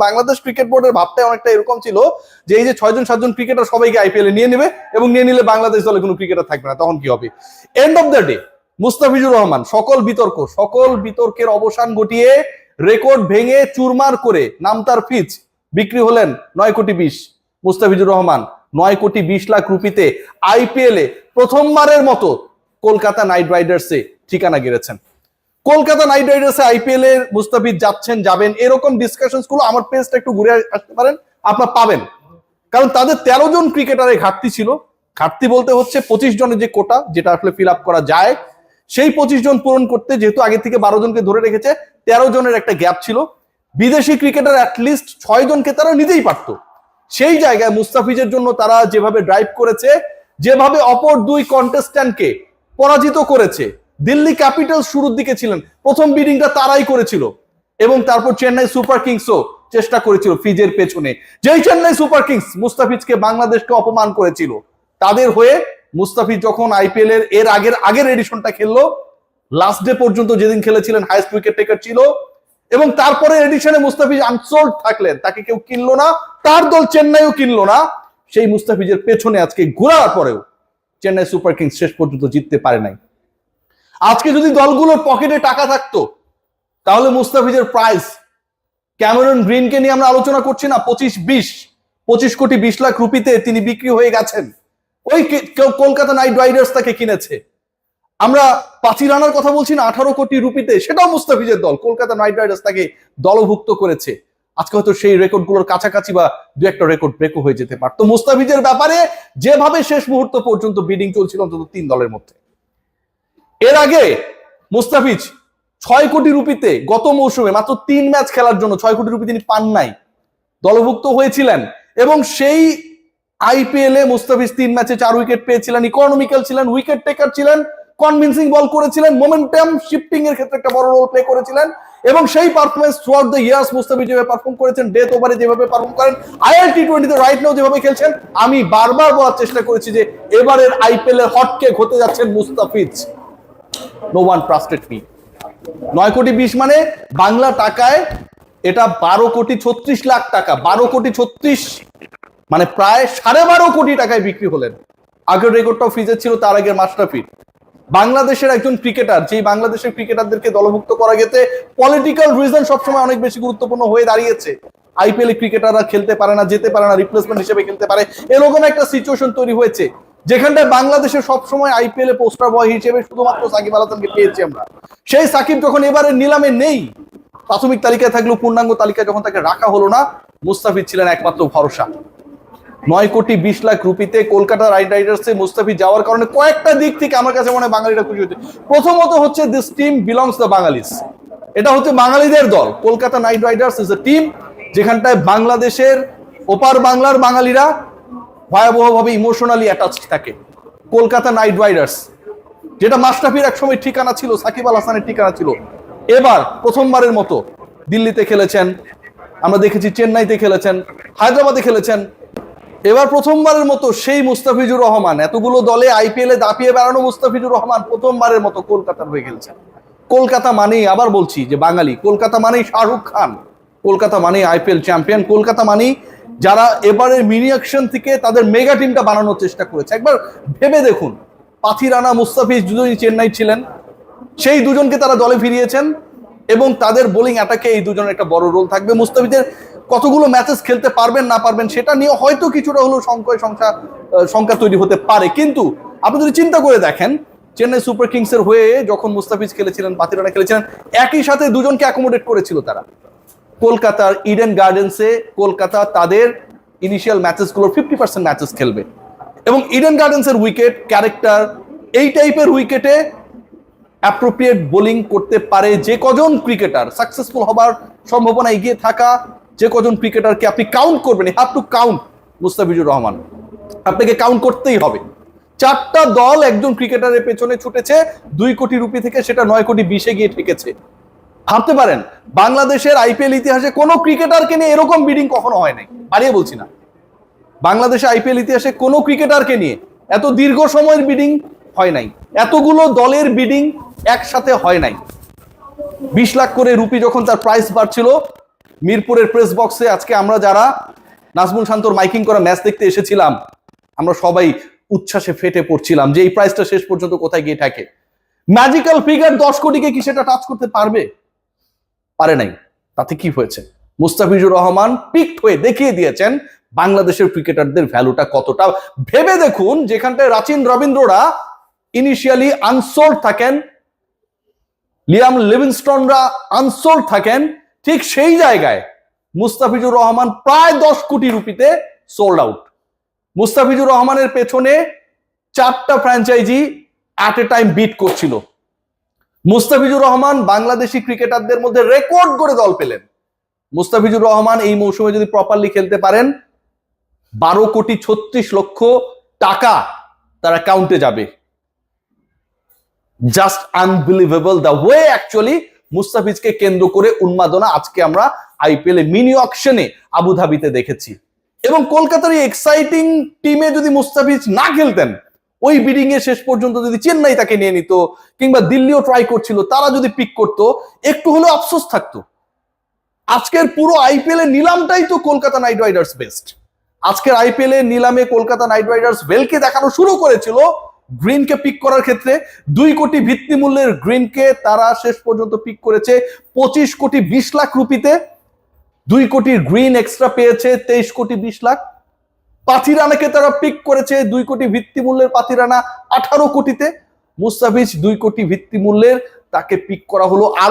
Bangladesh cricket বোর্ডের ভাবটা অনেকটা এরকম ছিল যে এই যে 6-7 ক্রিকেটার সবাইকে আইপিএল এ নিয়ে নেবে এবং নিয়ে নিলে বাংলাদেশ দলে কোনো ক্রিকেটার থাকবে না, তখন কি হবে? End of the day Mustafizur Rahman সকল বিতর্কের অবসান ঘটিয়ে রেকর্ড ভেঙে চুরমার করে নামতার ফিজ বিক্রি হলেন 9,20,00,000। মুস্তাফিজুর রহমান 9,20,00,000 রুপিতে আইপিএল এ প্রথমবারের মতো কলকাতা নাইট রাইডার্সে ঠিকানা গেড়েছেন। কলকাতা নাইট রাইডার্সে আইপিএল এর মুস্তাফিজ যাবেন এরকম ডিসকাশনস গুলো আমার পেজটা একটু ঘুরে আসতে পারেন, আপনারা পাবেন। কারণ তাদের 13 জন ক্রিকেটারের ঘাটতি ছিল। ঘাটতি বলতে হচ্ছে 25 জনের যে কোটা, যেটা আসলে ফিল আপ করা যায়, সেই 25 জন পূরণ করতে যেহেতু আগে থেকে 12 জনকে ধরে রেখেছে, 13 জনের একটা গ্যাপ ছিল। বিদেশি ক্রিকেটার অ্যাটলিস্ট 6 জনকে তারা নিতেই পারতো। সেই জায়গায় মুস্তাফিজের জন্য তারা যেভাবে ড্রাইভ করেছে, যেভাবে অপর দুই কন্টেস্ট্যান্টকে পরাজিত করেছে, দিল্লি ক্যাপিটালস শুরুর দিকে ছিলেন, প্রথম বিডিংটা তারাই করেছিল এবং তারপর চেন্নাই সুপার কিংসও চেষ্টা করেছিল ফিজের পেছনে। যেই চেন্নাই সুপার কিংস মুস্তাফিজকে বাংলাদেশকে অপমান করেছিল, তাদের হয়ে মুস্তাফিজ যখন আইপিএল এর আগের এডিশনটা খেললো, লাস্ট ডে পর্যন্ত যেদিন খেলেছিলেন হাইয়েস্ট উইকেট টেকার ছিল, এবং তারপরে এডিশনে মুস্তাফিজ আনসোল্ড থাকলেন, তাকে কেউ কিনলো না, তার দল চেন্নাইও কিনলো না। সেই মুস্তাফিজের পেছনে আজকে ঘোরার পরেও চেন্নাই সুপার কিংস শেষ পর্যন্ত জিততে পারে নাই। আজকে যদি দলগুলোর পকেটে টাকা থাকতো তাহলে মুস্তাফিজের প্রাইস, ক্যামেরন গ্রিনকে নিয়ে আমরা আলোচনা করছি না, 25,20,00,000 রুপিতে তিনি বিক্রি হয়ে গেছেন। ওই কলকাতা নাইট রাইডার্স তাকে কিনেছে। আমরা পাচিরানার কথা বলছি না, 18 কোটি রুপিতে, সেটাও মুস্তাফিজের দল, কলকাতা নাইট রাইডার্স তাকে দলভুক্ত করেছে। আজকে হয়তো সেই রেকর্ডগুলোর কাছাকাছি বা দু একটা রেকর্ড ব্রেকও হয়ে যেতে পারতো। মুস্তাফিজের ব্যাপারে যেভাবে শেষ মুহূর্ত পর্যন্ত বিডিং চলছিল অন্তত 3 দলের মধ্যে। এর আগে মুস্তাফিজ 6 কোটি রুপিতে গত মৌসুমে মাত্র 3 ম্যাচ খেলার জন্য 6 কোটি রুপি তিনি পান নাই, দলভুক্ত হয়েছিলেন। এবং সেই আইপিএল এ মুস্তাফিজ 3 ম্যাচে 4 উইকেট পেয়েছিলেন, ইকোনমিক্যাল ছিলেন, উইকেট টেকার ছিলেন, কনভিন্সিং বল করেছিলেন, মোমেন্টাম শিফটিং এর ক্ষেত্রে একটা বড় রোল প্লে করেছিলেন। এবং সেই performance through out the years Mustafiz যেভাবে পারফর্ম করেছেন, ডেথ ওভারে যেভাবে পারফর্ম করেন, আইএল টি20 রাইট নাও যেভাবে খেলছেন, আমি বারবার বলার চেষ্টা করেছি যে এবারের আইপিএল এর হটকেক হতে যাচ্ছেন Mustafiz. No one trusted me. 9,20,00,000 মানে বাংলা টাকায় এটা 12,36,00,000 টাকা। 12,36,00,000 মানে প্রায় 12.5 কোটি টাকায় বিক্রি হলেন। আগের রেকর্ডটাও ফিজের ছিল, তার আগের মাস্টারফি। বাংলাদেশের একজন ক্রিকেটার, যেই বাংলাদেশের ক্রিকেটারদেরকে দলভুক্ত করা গেছে, পলিটিক্যাল রিজন সবসময় অনেক বেশি গুরুত্বপূর্ণ হয়ে দাঁড়িয়েছে। আইপিএল ক্রিকেটাররা খেলতে পারে না, যেতে পারে না, রিপ্লেসমেন্ট হিসেবে খেলতে পারে, এরকম একটা সিচুয়েশন তৈরি হয়েছে যেখানটায় বাংলাদেশের সবসময় আইপিএল এ পোস্টার বয় হিসেবে শুধুমাত্র সাকিব আল হাসানকে পেয়েছি আমরা। সেই সাকিব যখন এবারে নিলামে নেই, প্রাথমিক তালিকায় থাকলেও পূর্ণাঙ্গ তালিকায় যখন তাকে রাখা হলো না, মুস্তাফিজ ছিলেন একমাত্র ভরসা। 9,20,00,000 রুপিতে কলকাতা নাইট রাইডার্সে মুস্তাফিজ যাওয়ার কারণে কয়েকটা দিক থেকে আমার কাছে মনে হয় বাঙালিরা খুশি হচ্ছে। প্রথমত হচ্ছে দিস টিম বিলংস দ্য বাঙালিস, এটা হচ্ছে বাঙালিদের দল। Kolkata night Riders is a team যেখানটায় বাংলাদেশের ওপার বাংলার বাঙালিরা ভয়াবহভাবে ইমোশনালি অ্যাটাচড থাকে। কলকাতা নাইট রাইডার্স, যেটা মাশরাফির একসময় ঠিকানা ছিল, সাকিব আল হাসানের ঠিকানা ছিল, এবার প্রথমবারের মতো দিল্লিতে খেলেছেন, আমরা দেখেছি চেন্নাইতে খেলেছেন, হায়দ্রাবাদে খেলেছেন। এবার প্রথমবারের মতো সেই মুস্তাফিজুর রহমান, এতগুলো দলে আইপিএল এ দাপিয়ে বেড়ানো মুস্তাফিজুর রহমান প্রথমবারের মতো কলকাতার হয়ে খেলছেন। কলকাতা মানেই, আবার বলছি যে বাঙালি, কলকাতা মানেই শাহরুখ খান, কলকাতা মানেই আইপিএল চ্যাম্পিয়ন, কলকাতা মানেই যারা এবারের মিনি অ্যাকশন থেকে তাদের মেগা টিমটা বানানোর চেষ্টা করেছে। একবার ভেবে দেখুন, পাথিরানা, মুস্তাফিজ দুজনই চেন্নাই ছিলেন, সেই দুজনকে তারা দলে ফিরিয়েছেন এবং তাদের বোলিং অ্যাটাকে এই দুজনের একটা বড় রোল থাকবে। মুস্তাফিজের কতগুলো ম্যাচেস খেলতে পারবেন না পারবেন সেটা নিয়ে হয়তো কিছুটা হলেও সংখ্যা তৈরি হতে পারে, কিন্তু আপনি যদি চিন্তা করে দেখেন, চেন্নাই সুপার কিংসের হয়ে যখন মুস্তাফিজ খেলেছিলেন, পাথিরানা খেলেছিলেন, একই সাথে দুজনকে অ্যাকোমোডেট করেছিল তারা। কলকাতার ইডেন গার্ডেন্সে কলকাতা তাদের ইনিশিয়াল ম্যাচেসগুলোর 50% ম্যাচেস খেলবে এবং ইডেন গার্ডেন্সের উইকেট, ক্যারেক্টার, এই টাইপের উইকেটে অ্যাপ্রোপ্রিয়েট বোলিং করতে পারে যে কজন ক্রিকেটার, সাকসেসফুল হবার সম্ভাবনা এগিয়ে থাকা যে কজন ক্রিকেটারকে আপনি কাউন্ট করবেন, have to count Mustafizur Rahman, আপনাকে কাউন্ট করতেই হবে। 4টা দল একজন ক্রিকেটারের পেছনে ছুটেছে 2 কোটি রুপি থেকে, সেটা 9,20,00,000 গিয়ে ঠেকেছে। ভাবতে পারেন, বাংলাদেশের আইপিএল ইতিহাসে কোনো ক্রিকেটারকে নিয়ে এরকম বিডিং কখনো হয় নাই, বাড়িয়ে বলছি না, বাংলাদেশে আইপিএল ইতিহাসে কোনো ক্রিকেটারকে নিয়ে এত দীর্ঘ সময়ের বিডিং হয় নাই, এতগুলো দলের বিডিং একসাথে হয় নাই। 20 লাখ করে রুপি যখন তার প্রাইস বাড়ছিল, মিরপুরের প্রেস বক্সে আজকে আমরা যারা নাজমুল শান্তর মাইকিং করা ম্যাচ দেখতে এসেছিলাম, আমরা সবাই উচ্ছ্বাসে ফেটে পড়ছিলাম যে এই প্রাইসটা শেষ পর্যন্ত কোথায় গিয়ে থাকে। ম্যাজিক্যাল ফিগার 10 কোটিকে কি সেটা টাচ করতে পারবে? পারে নাই। তাতে কি হয়েছে? মুস্তাফিজুর রহমান পিকড হয়ে দেখিয়ে দিয়েছেন বাংলাদেশের ক্রিকেটারদের ভ্যালুটা কতটা। ভেবে দেখুন, যেখানটায় রাচিন রবীন্দ্ররা ইনিশিয়ালি আনসোল্ড থাকেন, লিয়াম লিভিংস্টনরা আনসোল্ড থাকেন, ঠিক সেই জায়গায় মুস্তাফিজুর রহমান প্রায় 10 কোটি রুপিতে সোল্ড আউট। মুস্তাফিজুর রহমানের পেছনে 4টা franchise at a time bid করছিল। মুস্তাফিজুর রহমান বাংলাদেশি ক্রিকেটারদের মধ্যে রেকর্ড করে দল পেলেন। মুস্তাফিজুর রহমান এই মৌসুমে যদি প্রপারলি খেলতে পারেন 12,36,00,000 টাকা তার অ্যাকাউন্টে যাবে। Just unbelievable the way actually মুস্তাফিজকে কেন্দ্র করে উন্মাদনা আজকে আমরা আইপিএল এ মিনি অকশনে আবুধাবিতে দেখেছি। এবং কলকাতার এই এক্সাইটিং টিমে যদি মুস্তাফিজ না খেলতেন, ওই বিডিং এ শেষ পর্যন্ত যদি চেন্নাই তাকে নিয়ে নিত, কিংবা দিল্লিও ট্রাই করছিল, তারা যদি পিক করতো, একটু হলেও আফসোস থাকতো। আজকের পুরো আইপিএল এর নিলামটাই তো কলকাতা নাইট রাইডার্স বেস্ট। আজকের আইপিএল এর নিলামে কলকাতা নাইট রাইডার্স ওয়েলকে দেখানো শুরু করেছিল গ্রিনকে পিক করার ক্ষেত্রে। 2 কোটি ভিত্তি মূল্যের গ্রিনকে তারা শেষ পর্যন্ত পিক করেছে 25,20,00,000 রুপিতে। 2 কোটি গ্রিন এক্সট্রা পেয়েছে 23,20,00,000। পাথিরানাকে তারা পিক করেছে 2 কোটি ভিত্তি মূল্যের পাথিরানা 18 কোটিতে। মুস্তাফিজ 2 কোটি ভিত্তি মূল্যের, তাকে পিক করা হলো